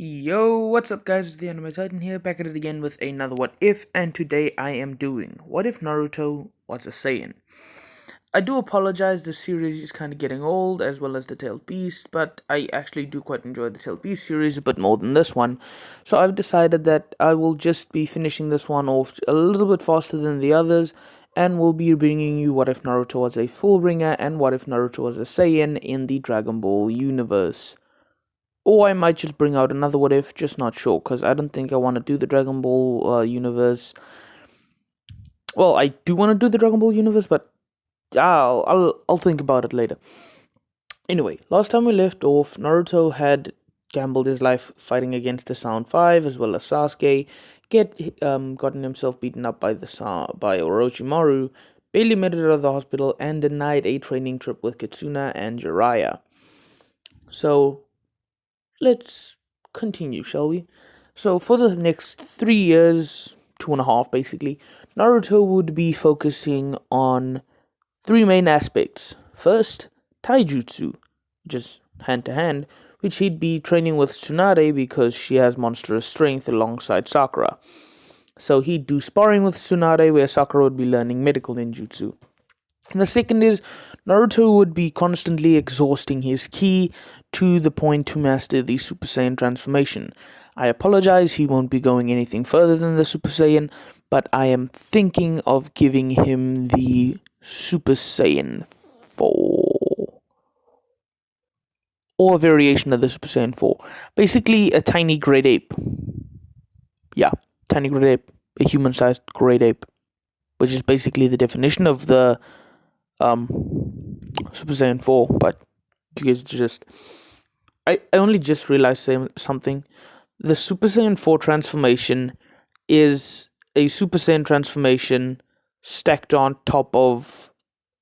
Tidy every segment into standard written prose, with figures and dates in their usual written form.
Yo, what's up guys, it's the Anime Titan here, back at it again with another What If, and today I am doing What If Naruto was a Saiyan? I do apologize, the series is kind of getting old, as well as the Tailed Beast, but I actually do quite enjoy the Tailed Beast series a bit more than this one, so I've decided that I will just be finishing this one off a little bit faster than the others, and will be bringing you What If Naruto was a Fullbringer and What If Naruto was a Saiyan in the Dragon Ball universe. Or I might just bring out another What If, just not sure, because I don't think I want to do the Dragon Ball universe. Well, I do want to do the Dragon Ball universe, but I'll think about it later. Anyway, last time we left off, Naruto had gambled his life fighting against the Sound Five as well as Sasuke, gotten himself beaten up by Orochimaru, barely made it out of the hospital, and denied a training trip with Kitsuna and Jiraiya. So let's continue, shall we? So, for the next 3 years, 2.5 basically, Naruto would be focusing on three main aspects. First, taijutsu, which is hand to hand, which he'd be training with Tsunade because she has monstrous strength alongside Sakura. So, he'd do sparring with Tsunade where Sakura would be learning medical ninjutsu. And the second is Naruto would be constantly exhausting his ki to the point to master the Super Saiyan transformation. I apologize, he won't be going anything further than the Super Saiyan, but I am thinking of giving him the Super Saiyan 4. Or a variation of the Super Saiyan 4. Basically, a tiny great ape. Yeah, tiny great ape. A human sized great ape. Which is basically the definition of the Super Saiyan 4, but you guys just I only just realized something. The Super Saiyan 4 transformation is a Super Saiyan transformation stacked on top of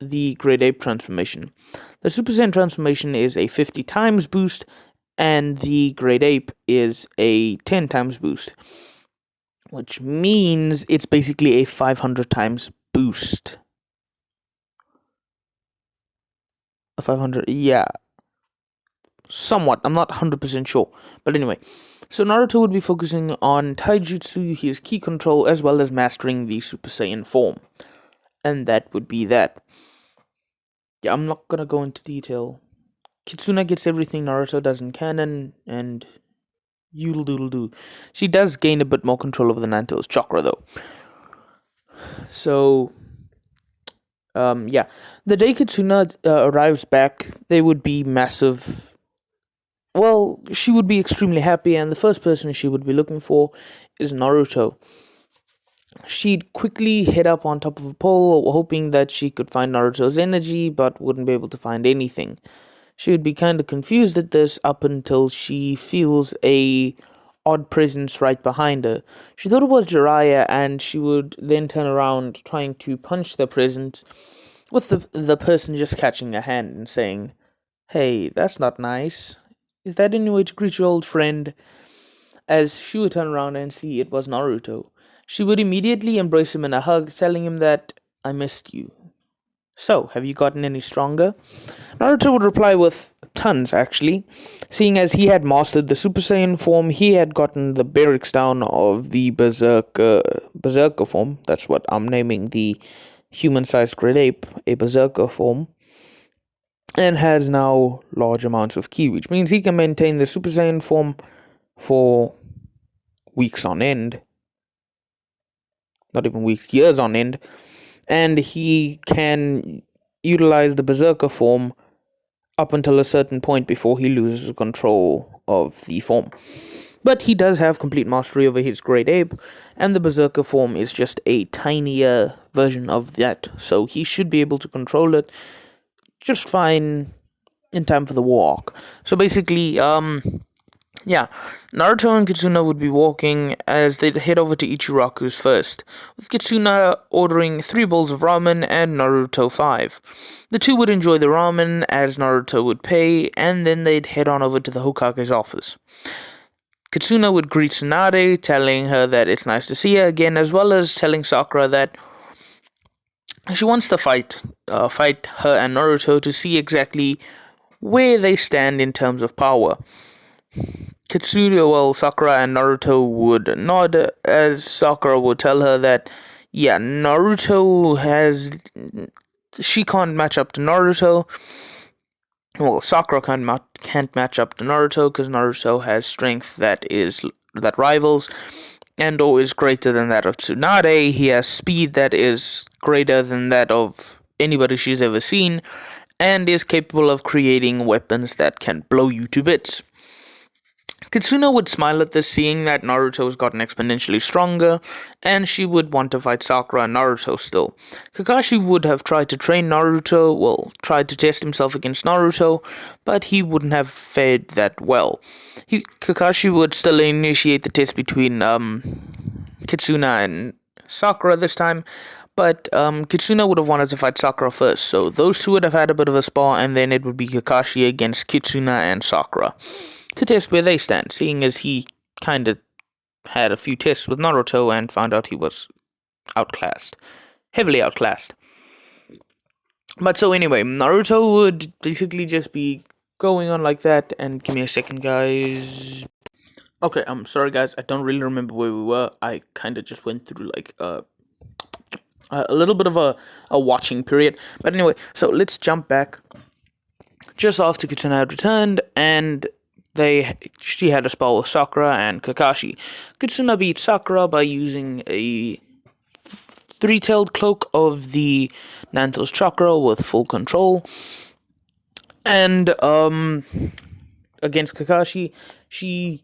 the Great Ape transformation. The Super Saiyan transformation is a 50 times boost, and the Great Ape is a 10 times boost, which means it's basically a 500 times boost. 500, yeah, somewhat, I'm not 100% sure, but anyway, so Naruto would be focusing on taijutsu, his ki control, as well as mastering the Super Saiyan form, and that would be that. Yeah, I'm not gonna go into detail. Kitsuna gets everything Naruto does in canon, and yoodle doodle doo. She does gain a bit more control over the Nanto's chakra though. So yeah, the day Kitsuna arrives back, they would be massive. Well, she would be extremely happy, and the first person she would be looking for is Naruto. She'd quickly head up on top of a pole, hoping that she could find Naruto's energy, but wouldn't be able to find anything. She would be kind of confused at this up until she feels a odd presence right behind her. She thought it was Jiraiya, and she would then turn around trying to punch the presence, with the person just catching her hand and saying, "Hey, that's not nice. Is that any way to greet your old friend?" As she would turn around and see it was Naruto. She would immediately embrace him in a hug, telling him that, "I missed you. So, have you gotten any stronger?" Naruto would reply with tons, actually. Seeing as he had mastered the Super Saiyan form, he had gotten the barracks down of the Berserker form. That's what I'm naming the human-sized great ape, a Berserker form. And has now large amounts of ki, which means he can maintain the Super Saiyan form for weeks on end. Not even weeks, years on end. And he can utilize the Berserker form up until a certain point before he loses control of the form. But he does have complete mastery over his Great Ape, and the Berserker form is just a tinier version of that, so he should be able to control it just fine in time for the war arc. So basically, yeah, Naruto and Kitsuna would be walking as they'd head over to Ichiraku's first, with Kitsuna ordering 3 bowls of ramen and Naruto 5. The two would enjoy the ramen as Naruto would pay, and then they'd head on over to the Hokage's office. Kitsuna would greet Tsunade, telling her that it's nice to see her again, as well as telling Sakura that she wants to fight her and Naruto to see exactly where they stand in terms of power. Sakura and Naruto would nod as Sakura would tell her that, yeah, she can't match up to Naruto. Well, Sakura can't match up to Naruto because Naruto has strength that rivals Endo is greater than that of Tsunade. He has speed that is greater than that of anybody she's ever seen, and is capable of creating weapons that can blow you to bits. Kitsuna would smile at this, seeing that Naruto's gotten exponentially stronger, and she would want to fight Sakura and Naruto still. Kakashi would have tried to train Naruto, tried to test himself against Naruto, but he wouldn't have fared that well. Kakashi would still initiate the test between Kitsuna and Sakura this time, but Kitsuna would have wanted to fight Sakura first, so those two would have had a bit of a spar, and then it would be Kakashi against Kitsuna and Sakura to test where they stand, seeing as he kind of had a few tests with Naruto and found out he was outclassed. Heavily outclassed. But so anyway, Naruto would basically just be going on like that, and give me a second, guys. Okay, I'm sorry, guys. I don't really remember where we were. I kind of just went through like a little bit of a watching period. But anyway, so let's jump back. Just after Kitsuna had returned, and she had a spell with Sakura and Kakashi. Kitsuna beat Sakura by using a three-tailed cloak of the Nanto's chakra with full control. And against Kakashi, she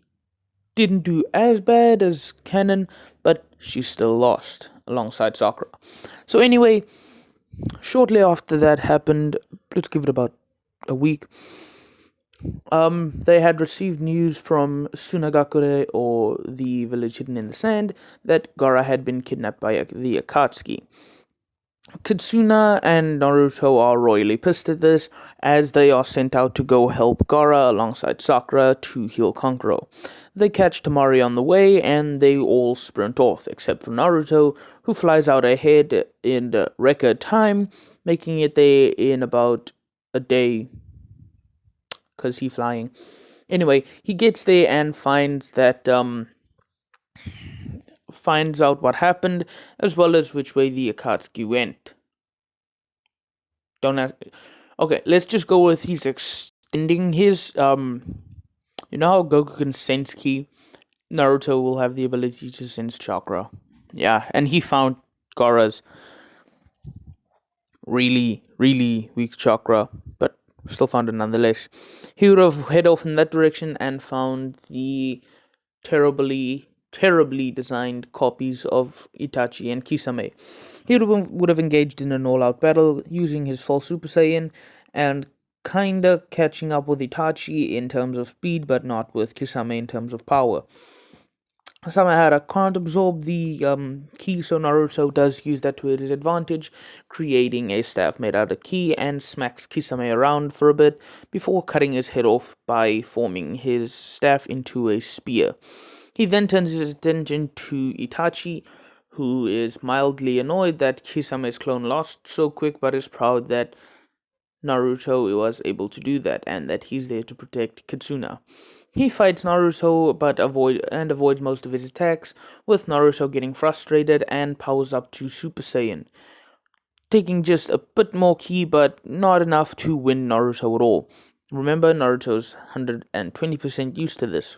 didn't do as bad as Canon, but she still lost alongside Sakura. So anyway, shortly after that happened, let's give it about a week, they had received news from Sunagakure, or the village hidden in the sand, that Gaara had been kidnapped by the Akatsuki. Kitsuna and Naruto are royally pissed at this, as they are sent out to go help Gaara alongside Sakura to heal Kankuro. They catch Temari on the way, and they all sprint off, except for Naruto, who flies out ahead in record time, making it there in about a day, because he's flying. Anyway, he gets there and finds out what happened, as well as which way the Akatsuki went. Don't ask. Okay, let's just go with he's extending his You know how Goku can sense ki? Naruto will have the ability to sense chakra. Yeah, and he found Gaara's really, really weak chakra, but still found it nonetheless. He would have head off in that direction and found the terribly designed copies of Itachi and Kisame. He would have engaged in an all-out battle using his full Super Saiyan and kinda catching up with Itachi in terms of speed, but not with Kisame in terms of power. Samahara can't absorb the ki, so Naruto does use that to his advantage, creating a staff made out of ki and smacks Kisame around for a bit before cutting his head off by forming his staff into a spear. He then turns his attention to Itachi, who is mildly annoyed that Kisame's clone lost so quick, but is proud that Naruto was able to do that and that he's there to protect Kitsuna. He fights Naruto but avoids most of his attacks, with Naruto getting frustrated and powers up to Super Saiyan, taking just a bit more ki but not enough to win Naruto at all. Remember, Naruto's 120% used to this.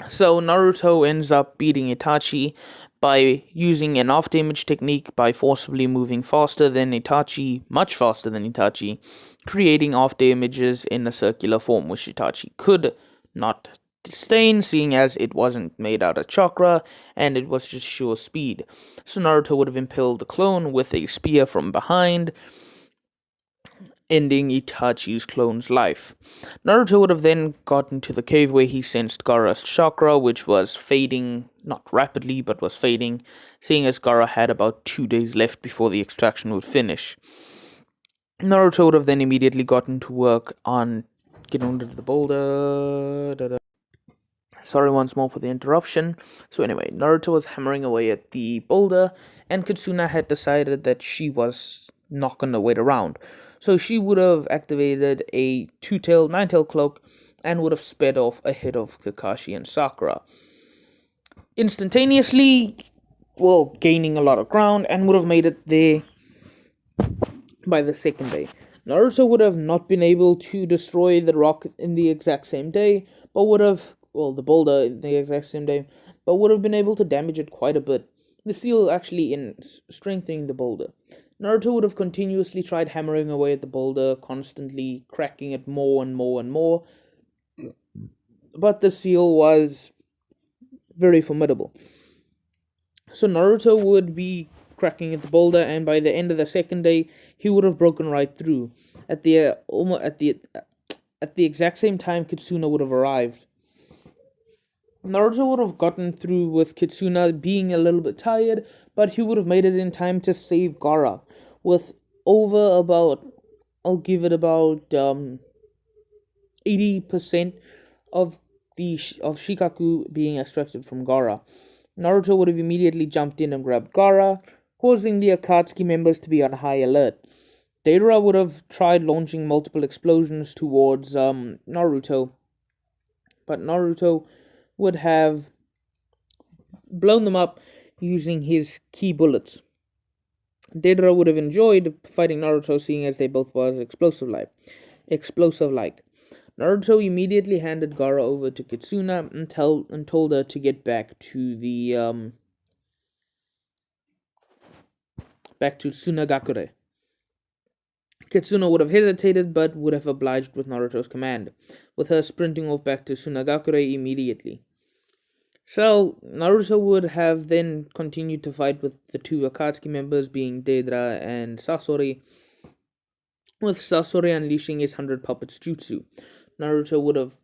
So Naruto ends up beating Itachi by using an off damage technique by forcibly moving faster than Itachi, much faster than Itachi, creating off damages in a circular form, which Itachi could not sustain, seeing as it wasn't made out of chakra and it was just sheer speed. So Naruto would have impaled the clone with a spear from behind, ending Itachi's clone's life. Naruto would have then gotten to the cave where he sensed Gaara's chakra, which was fading, not rapidly, but was fading, seeing as Gaara had about 2 days left before the extraction would finish. Naruto would have then immediately gotten to work on getting under the boulder. Sorry once more for the interruption. So anyway, Naruto was hammering away at the boulder, and Kitsuna had decided that she was not gonna wait around. So she would have activated a 9-tailed cloak and would have sped off ahead of Kakashi and Sakura. Instantaneously, well, gaining a lot of ground and would have made it there by the second day. Naruto would have not been able to destroy the rock in the exact same day, but would have, well, the boulder in the exact same day, but would have been able to damage it quite a bit. The seal actually in strengthening the boulder. Naruto would have continuously tried hammering away at the boulder, constantly cracking it more and more and more, but the seal was very formidable. So Naruto would be cracking at the boulder, and by the end of the second day, he would have broken right through. At the at the exact same time, Kitsuna would have arrived. Naruto would have gotten through with Kitsuna being a little bit tired, but he would have made it in time to save Gaara. With over about, I'll give it about 80% of of Shikaku being extracted from Gaara. Naruto would have immediately jumped in and grabbed Gaara, causing the Akatsuki members to be on high alert. Deidara would have tried launching multiple explosions towards Naruto, but Naruto would have blown them up using his key bullets. Deidara would have enjoyed fighting Naruto, seeing as they both was explosive like. Naruto immediately handed Gaara over to Kitsuna and told her to get back to Tsunagakure. Kitsuna would have hesitated but would have obliged with Naruto's command, with her sprinting off back to Tsunagakure immediately. So, Naruto would have then continued to fight with the two Akatsuki members being Deidara and Sasori, with Sasori unleashing his 100 puppets jutsu. Naruto would have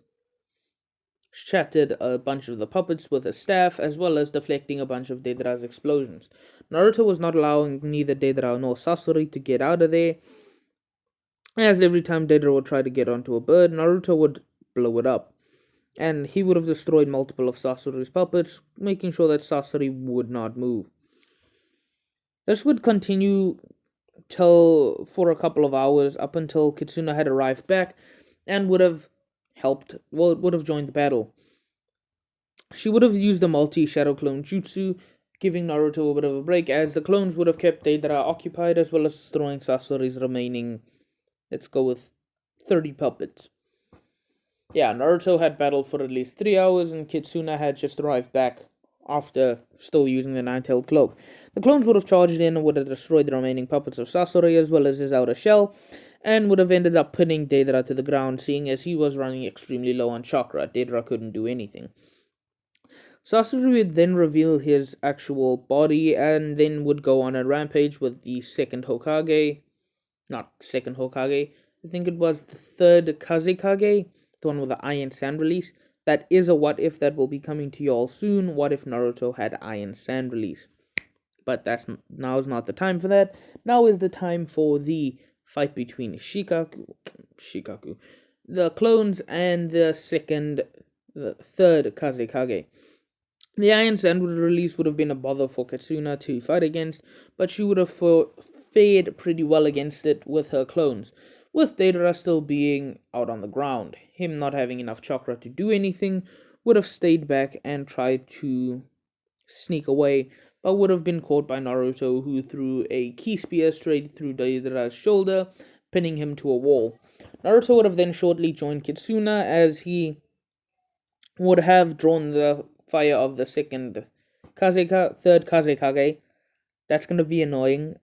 shattered a bunch of the puppets with a staff, as well as deflecting a bunch of Deidara's explosions. Naruto was not allowing neither Deidara nor Sasori to get out of there, as every time Deidara would try to get onto a bird, Naruto would blow it up. And he would have destroyed multiple of Sasori's puppets, making sure that Sasori would not move. This would continue for a couple of hours up until Kitsuna had arrived back and would have would have joined the battle. She would have used the multi-shadow clone jutsu, giving Naruto a bit of a break, as the clones would have kept Deidara occupied, as well as destroying Sasori's remaining, let's go with 30 puppets. Yeah, Naruto had battled for at least 3 hours, and Kitsuna had just arrived back after still using the nine-tailed cloak. The clones would have charged in and would have destroyed the remaining puppets of Sasori, as well as his outer shell, and would have ended up pinning Deidara to the ground, seeing as he was running extremely low on chakra. Deidara couldn't do anything. Sasori would then reveal his actual body, and then would go on a rampage with the second Hokage. Not second Hokage, I think it was the third Kazekage, the one with the Iron Sand release. That is a what if that will be coming to y'all soon. What if Naruto had Iron Sand release? But now is not the time for that. Now is the time for the fight between Shikaku, the clones, and the third Kazekage. The Iron Sand release would have been a bother for Kitsuna to fight against, but she would have fared pretty well against it with her clones, with Deidara still being out on the ground. Him not having enough chakra to do anything, would have stayed back and tried to sneak away, but would have been caught by Naruto, who threw a key spear straight through Deidara's shoulder, pinning him to a wall. Naruto would have then shortly joined Kitsuna, as he would have drawn the fire of the third Kazekage. That's gonna be annoying.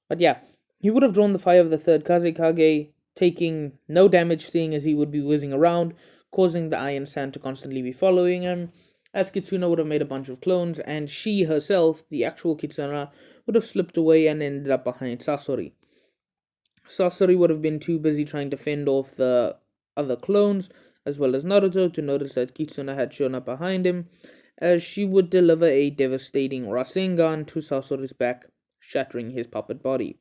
But yeah, he would have drawn the fire of the third Kazekage, taking no damage, seeing as he would be whizzing around, causing the Iron Sand to constantly be following him. As Kitsuna would have made a bunch of clones, and she herself, the actual Kitsuna, would have slipped away and ended up behind Sasori. Sasori would have been too busy trying to fend off the other clones, as well as Naruto, to notice that Kitsuna had shown up behind him, as she would deliver a devastating Rasengan to Sasori's back, shattering his puppet body.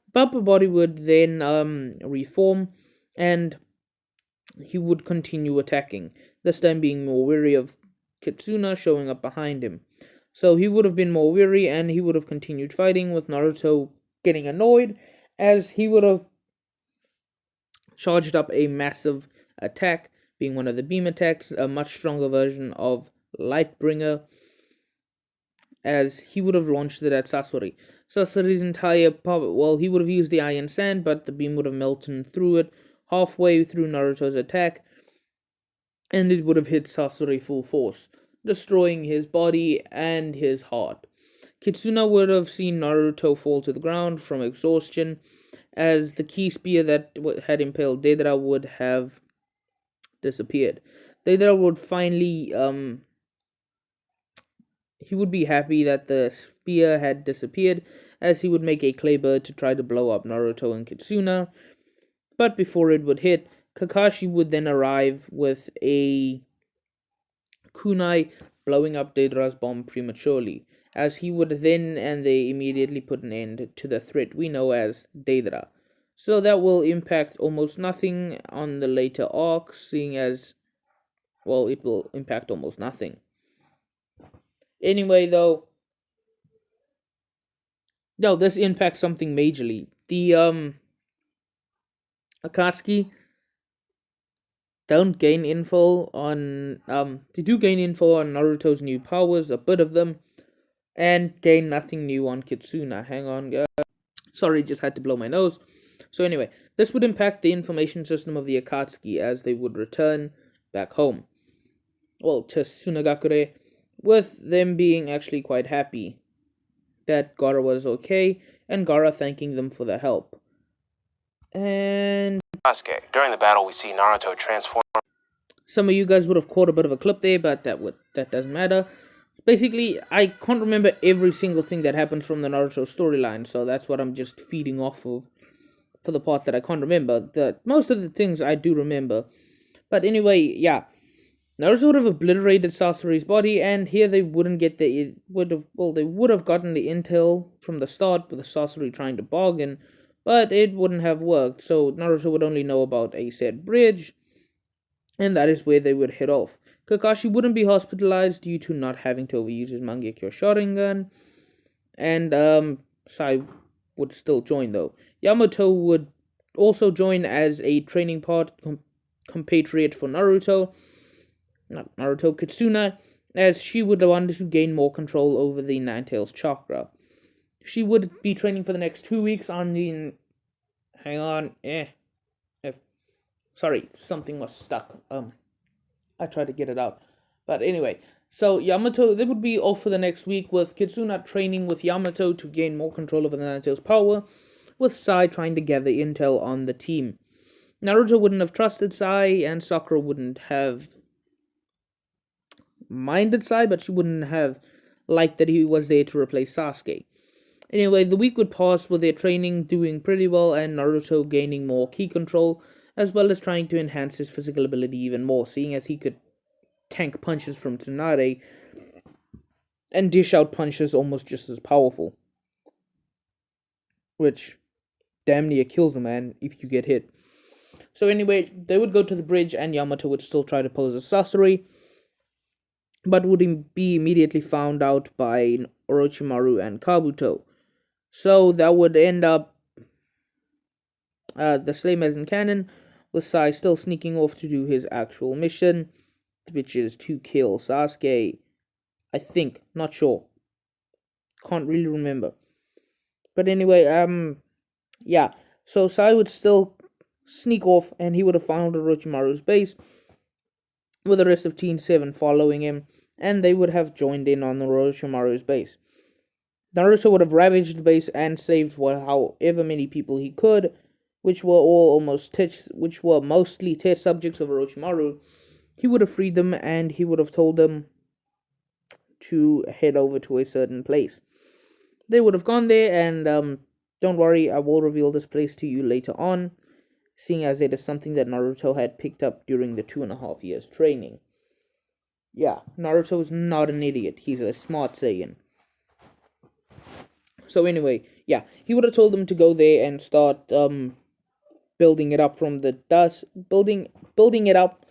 The puppet body would then reform, and he would continue attacking, this time being more wary of Kitsuna showing up behind him. So he would have been more weary, and he would have continued fighting, with Naruto getting annoyed, as he would have charged up a massive attack, being one of the beam attacks, a much stronger version of Lightbringer, as he would have launched it at Sasori. Sasori's entire power, well, he would have used the Iron Sand, but the beam would have melted through it halfway through Naruto's attack, and it would have hit Sasori full force, destroying his body and his heart. Kitsuna would have seen Naruto fall to the ground from exhaustion, as the key spear that had impaled Deidara would have disappeared. Deidara would finally, he would be happy that the spear had disappeared, as he would make a clay bird to try to blow up Naruto and Kitsuna. But before it would hit, Kakashi would then arrive with a kunai, blowing up Deidara's bomb prematurely, as he would then and they immediately put an end to the threat we know as Deidara. So that will impact almost nothing on the later arcs, seeing as, well, it will impact almost nothing. Anyway, though, no, this impacts something majorly. The Akatsuki don't gain info on they do gain info on Naruto's new powers, a bit of them, and gain nothing new on Kitsuna. Hang on, guys. Sorry, just had to blow my nose. So anyway, this would impact the information system of the Akatsuki as they would return back home. Well, to Sunagakure, with them being actually quite happy that Gaara was okay, and Gaara thanking them for the help. And Sasuke. During the battle, we see Naruto transform. Some of you guys would have caught a bit of a clip there, but that doesn't matter. Basically, I can't remember every single thing that happened from the Naruto storyline, so that's what I'm just feeding off of for the part that I can't remember. Most of the things I do remember. But anyway, yeah. Naruto would have obliterated Sasori's body, and here they wouldn't get they would have gotten the intel from the start with Sasori trying to bargain, but it wouldn't have worked, so Naruto would only know about a said bridge, and that is where they would head off. Kakashi wouldn't be hospitalized due to not having to overuse his Mangekyo Sharingan, and Sai would still join though. Yamato would also join as a training compatriot for Naruto, not Naruto, Kitsuna, as she would want to gain more control over the Ninetales chakra. She would be training for the next 2 weeks on the... Hang on, sorry, something was stuck. I tried to get it out. But anyway, so Yamato, they would be off for the next week with Kitsuna training with Yamato to gain more control over the Ninetales power, with Sai trying to gather intel on the team. Naruto wouldn't have trusted Sai, and Sakura wouldn't have minded Sai, but she wouldn't have liked that he was there to replace Sasuke. Anyway, the week would pass with their training doing pretty well and Naruto gaining more ki control, as well as trying to enhance his physical ability even more, seeing as he could tank punches from Tsunade and dish out punches almost just as powerful. Which damn near kills a man if you get hit. So anyway, they would go to the bridge and Yamato would still try to pose as Sasori, but would be immediately found out by Orochimaru and Kabuto. So that would end up the same as in canon, with Sai still sneaking off to do his actual mission, which is to kill Sasuke. I think, not sure. Can't really remember. But anyway, yeah. So Sai would still sneak off and he would have found Orochimaru's base, with the rest of Team 7 following him, and they would have joined in on Orochimaru's base. Naruto would have ravaged the base and saved however many people he could, which were mostly test subjects of Orochimaru. He would have freed them and he would have told them to head over to a certain place. They would have gone there, and don't worry, I will reveal this place to you later on, seeing as it is something that Naruto had picked up during the 2.5 years training. Yeah, Naruto is not an idiot. He's a smart Saiyan. So anyway, yeah, he would have told them to go there and start building it up from the dust, building it up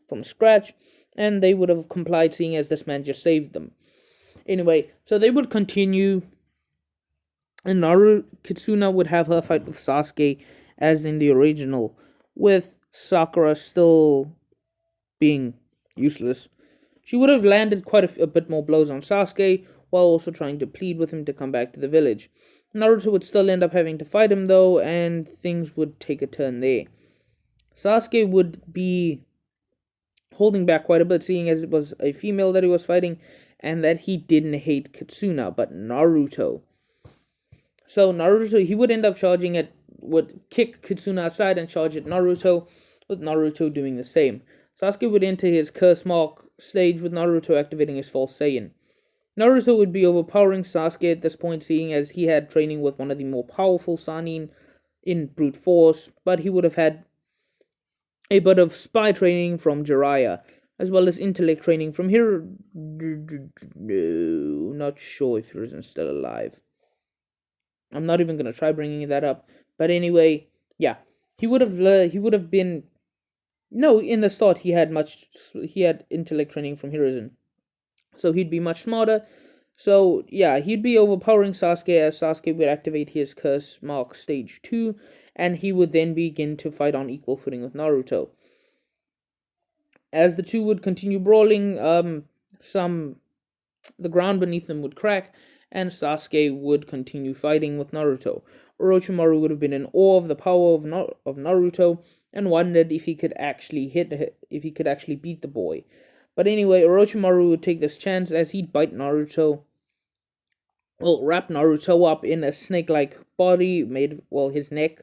from scratch, and they would have complied, seeing as this man just saved them. Anyway, so they would continue, and Kitsuna would have her fight with Sasuke as in the original, with Sakura still being useless. She would have landed quite a bit more blows on Sasuke, while also trying to plead with him to come back to the village. Naruto would still end up having to fight him though, and things would take a turn there. Sasuke would be holding back quite a bit, seeing as it was a female that he was fighting, and that he didn't hate Kitsuna, but Naruto. So Naruto, he would end up charging at, would kick Kitsuna aside and charge at Naruto, with Naruto doing the same. Sasuke would enter his curse mark stage with Naruto activating his false Saiyan. Naruto would be overpowering Sasuke at this point, seeing as he had training with one of the more powerful Sannin in brute force, but he would have had a bit of spy training from Jiraiya, as well as intellect training from here. No, not sure if Hiruzen's still alive. I'm not even gonna try bringing that up. But anyway, yeah, he would have been. No, in the start he had intellect training from Hiruzen, so he'd be much smarter. So yeah, he'd be overpowering Sasuke as Sasuke would activate his curse mark stage 2, and he would then begin to fight on equal footing with Naruto. As the two would continue brawling, the ground beneath them would crack, and Sasuke would continue fighting with Naruto. Orochimaru would have been in awe of the power of Naruto and wondered if he could actually beat the boy. But anyway, Orochimaru would take this chance as he'd bite Naruto. Well, wrap Naruto up in a snake-like body made, his neck.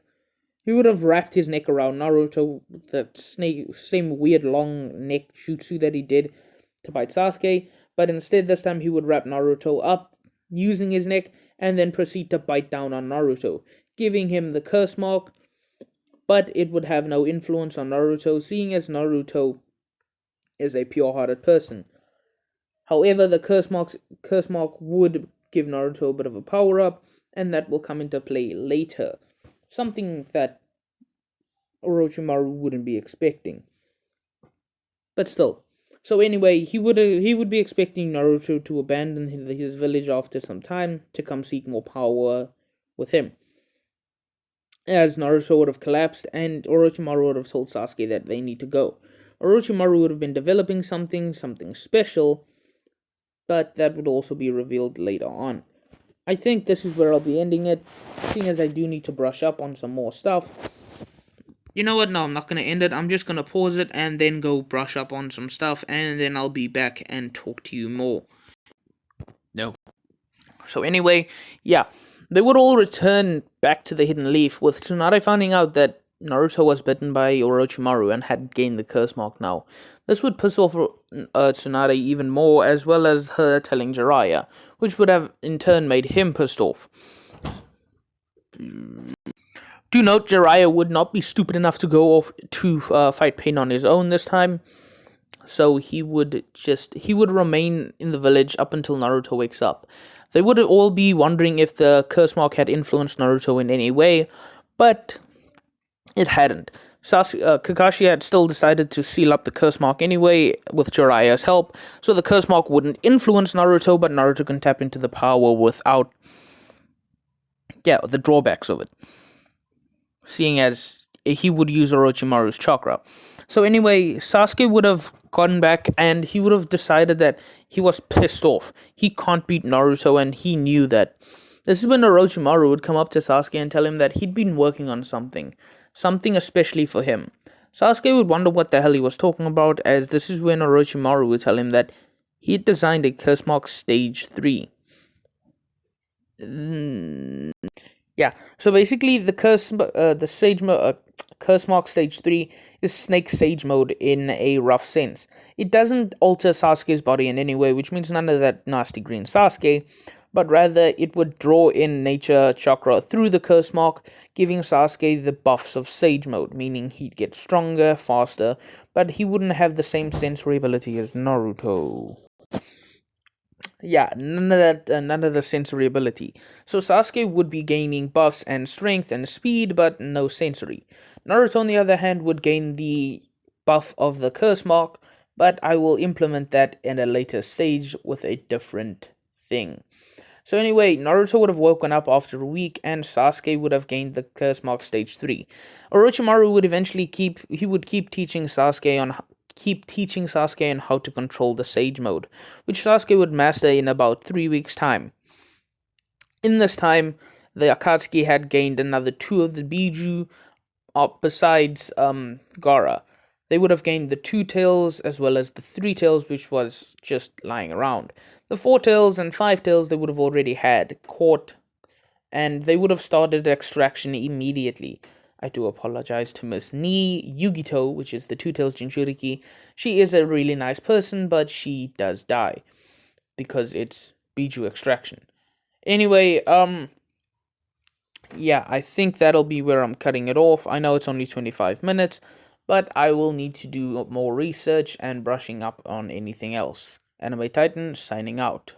He would have wrapped his neck around Naruto with that same weird long neck jutsu that he did to bite Sasuke. But instead, this time he would wrap Naruto up using his neck and then proceed to bite down on Naruto, giving him the curse mark. But it would have no influence on Naruto, seeing as Naruto is a pure-hearted person. However, the curse mark would give Naruto a bit of a power-up, and that will come into play later. Something that Orochimaru wouldn't be expecting. But still. So anyway, he would be expecting Naruto to abandon his village after some time to come seek more power with him. As Naruto would have collapsed, and Orochimaru would have told Sasuke that they need to go. Orochimaru would have been developing something special, but that would also be revealed later on. I think this is where I'll be ending it, seeing as I do need to brush up on some more stuff. You know what? No, I'm not going to end it. I'm just going to pause it and then go brush up on some stuff, and then I'll be back and talk to you more. No. So anyway, yeah, they would all return back to the Hidden Leaf, with Tsunade finding out that Naruto was bitten by Orochimaru and had gained the curse mark now. This would piss off Tsunade even more, as well as her telling Jiraiya, which would have in turn made him pissed off. Do note, Jiraiya would not be stupid enough to go off to fight Pain on his own this time, so he would remain in the village up until Naruto wakes up. They would all be wondering if the curse mark had influenced Naruto in any way, but it hadn't. Kakashi had still decided to seal up the curse mark anyway with Jiraiya's help, so the curse mark wouldn't influence Naruto, but Naruto can tap into the power without the drawbacks of it, seeing as he would use Orochimaru's chakra. So anyway, Sasuke would have gone back and he would have decided that he was pissed off. He can't beat Naruto, and he knew that. This is when Orochimaru would come up to Sasuke and tell him that he'd been working on something especially for him. Sasuke would wonder what the hell he was talking about, as this is when Orochimaru would tell him that he had designed a curse mark stage 3. Yeah, so basically the curse mark stage 3 is Snake Sage mode in a rough sense. It doesn't alter Sasuke's body in any way, which means none of that nasty green Sasuke, but rather it would draw in nature chakra through the curse mark, giving Sasuke the buffs of Sage mode, meaning he'd get stronger, faster, but he wouldn't have the same sensory ability as Naruto. Yeah, none of the sensory ability. So Sasuke would be gaining buffs and strength and speed, but no sensory. Naruto, on the other hand, would gain the buff of the curse mark, but I will implement that in a later stage with a different thing. So anyway, Naruto would have woken up after a week, and Sasuke would have gained the Curse Mark Stage 3. Orochimaru would eventually keep teaching Sasuke on how to control the Sage Mode, which Sasuke would master in about 3 weeks' time. In this time, the Akatsuki had gained another two of the Biju, besides Gara. They would have gained the two tails as well as the three tails, which was just lying around. The four tails and five tails they would have already had caught, and they would have started extraction immediately. I do apologize to Miss Ni Yugito, which is the two tails Jinchuriki. She is a really nice person, but she does die because it's Biju extraction. Anyway, yeah, I think that'll be where I'm cutting it off. I know it's only 25 minutes, but I will need to do more research and brushing up on anything else. Anime Titan signing out.